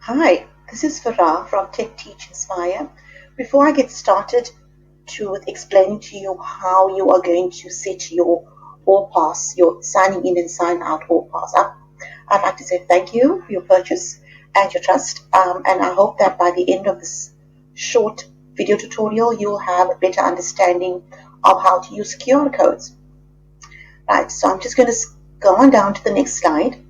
Hi, this is Farah from Tech Teach Inspire. Before I get started with explaining to you how you are going to set your All Pass, your signing in and sign out All Pass up, I'd like to say thank you for your purchase and your trust. And I hope that by the end of this short video tutorial, you'll have a better understanding of how to use QR codes. Right, so I'm just going to go on down to the next slide.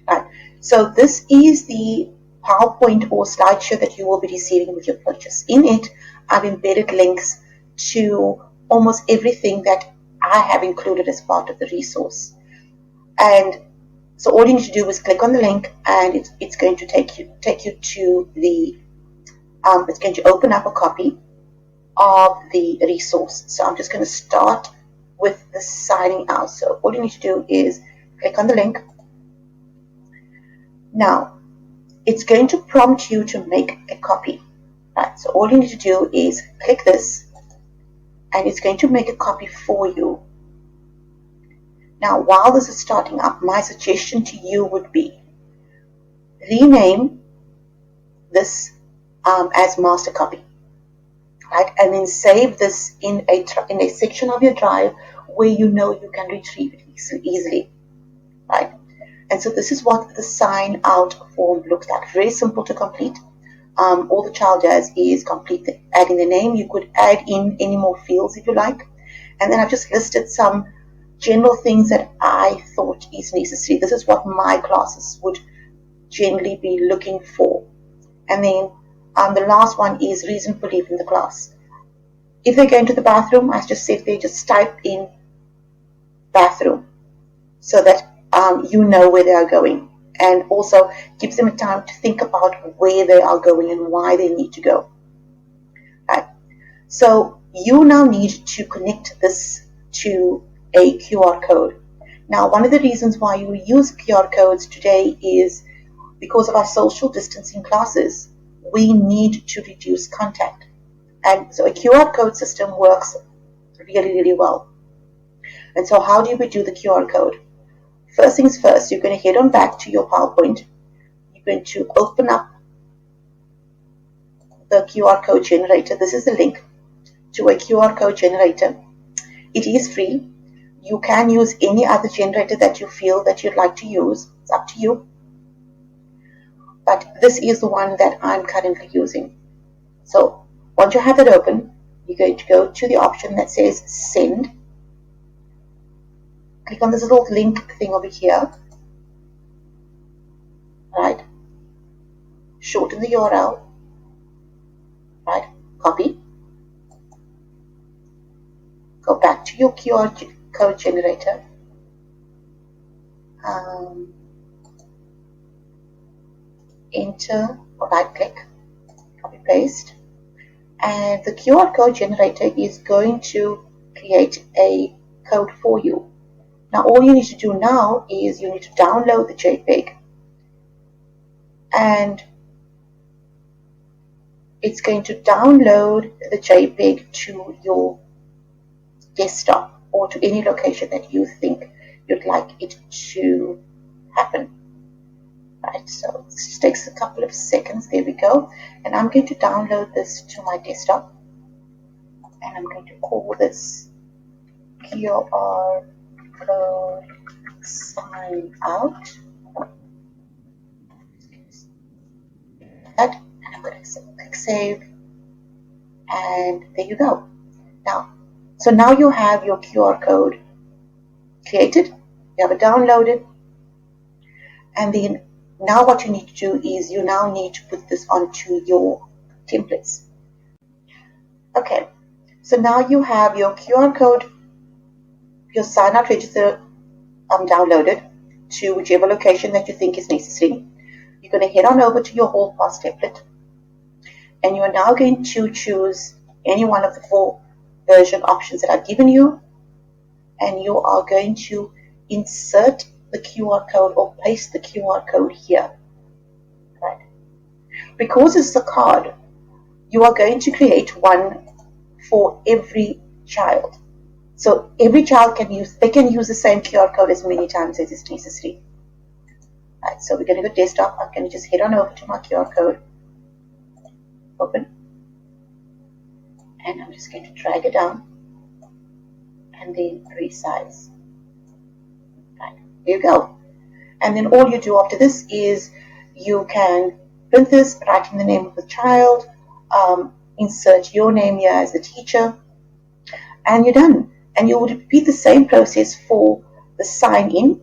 Right. So this is the PowerPoint or slideshow that you will be receiving with your purchase. In it, I've embedded links to almost everything that I have included as part of the resource. And so all you need to do is click on the link, and it's going to take you to the it's going to open up a copy of the resource. So I'm just going to start with the signing out. So all you need to do is click on the link. Now, it's going to prompt you to make a copy. Right, so all you need to do is click this, and it's going to make a copy for you. Now, while this is starting up, my suggestion to you would be rename this as master copy, right? And then save this in a section of your drive where you know you can retrieve it easily, right? And so this is what the sign out form looks like. Very simple to complete. All the child does is complete adding the name. You could add in any more fields if you like. And then I've just listed some general things that I thought is necessary. This is what my classes would generally be looking for. And then the last one is reason for leaving the class. If they're going to the bathroom, I just said they just type in bathroom so that you know where they are going, and also gives them time to think about where they are going and why they need to go. Right. So you now need to connect this to a QR code. Now, one of the reasons why you use QR codes today is because of our social distancing classes. We need to reduce contact, and so a QR code system works really, really well. And so how do we do the QR code? First things first, you're going to head on back to your PowerPoint. You're going to open up the QR code generator. This is the link to a QR code generator. It is free. You can use any other generator that you feel that you'd like to use. It's up to you. But this is the one that I'm currently using. So once you have it open, you're going to go to the option that says Send. Click on this little link thing over here. Right? Shorten the URL. Right? Copy. Go back to your QR code generator. Enter or right click. Copy paste. And the QR code generator is going to create a code for you. Now, all you need to do now is you need to download the JPEG, and it's going to download the JPEG to your desktop or to any location that you think you'd like it to happen. Right, so this just takes a couple of seconds. There we go. And I'm going to download this to my desktop, and I'm going to call this QR code sign out. And I'm going to click save, and there you go. So now you have your QR code created, you have it downloaded, and then now what you need to do is you now need to put this onto your templates. Okay, so now you have your QR code, your sign out register downloaded to whichever location that you think is necessary. You're going to head on over to your All Pass template, and you are now going to choose any one of the 4 version options that I've given you, and you are going to insert the QR code or paste the QR code here. Right? Because it's a card, you are going to create one for every child. So every child can use the same QR code as many times as is necessary. Right, so we're going to go desktop. I'm going to just head on over to my QR code, open, and I'm just going to drag it down and then resize. Right, here you go. And then all you do after this is you can print this, write in the name of the child, insert your name here as the teacher, and you're done. And you would repeat the same process for the sign in.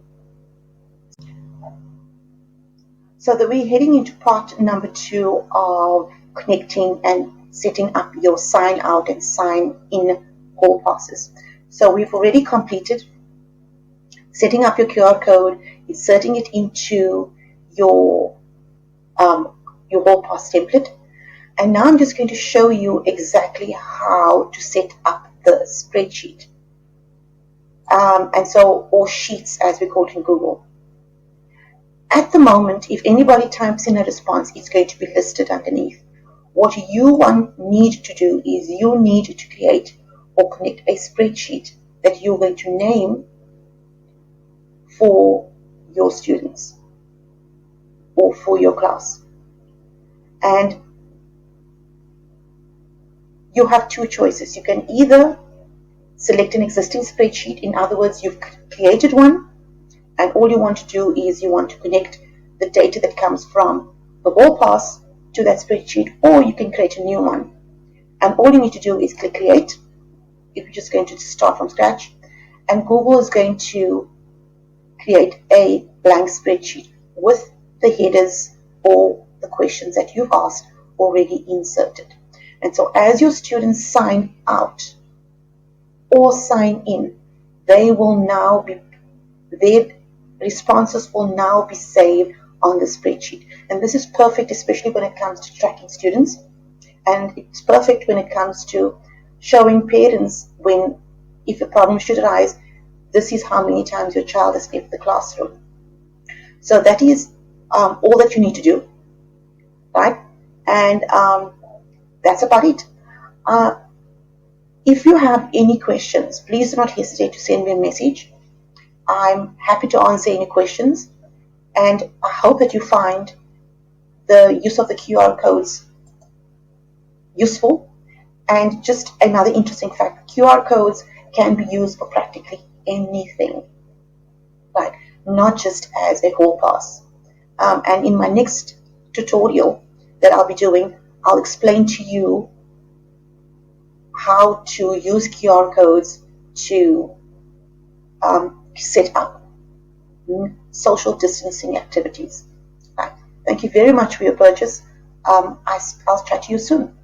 So that we're heading into part number 2 of connecting and setting up your sign out and sign in hall passes. So we've already completed setting up your QR code, inserting it into your hall pass template. And now I'm just going to show you exactly how to set up the spreadsheet. Or sheets as we call it in Google. At the moment, if anybody types in a response, it's going to be listed underneath. What you need to do is you need to create or connect a spreadsheet that you're going to name for your students or for your class. And you have two choices. You can either select an existing spreadsheet. In other words, you've created one, and all you want to do is you want to connect the data that comes from the hall pass to that spreadsheet, or you can create a new one. And all you need to do is click create if you're just going to start from scratch, and Google is going to create a blank spreadsheet with the headers or the questions that you've asked already inserted. And so as your students sign out or sign in, their responses will now be saved on the spreadsheet. And this is perfect, especially when it comes to tracking students. And it's perfect when it comes to showing parents if a problem should arise, this is how many times your child has left the classroom. So that is all that you need to do, right? And that's about it. If you have any questions, please do not hesitate to send me a message. I'm happy to answer any questions, and I hope that you find the use of the QR codes useful. And just another interesting fact, QR codes can be used for practically anything, right? Not just as a hall pass. And in my next tutorial that I'll be doing, I'll explain to you how to use QR codes to set up social distancing activities. Right. Thank you very much for your purchase. I'll chat to you soon.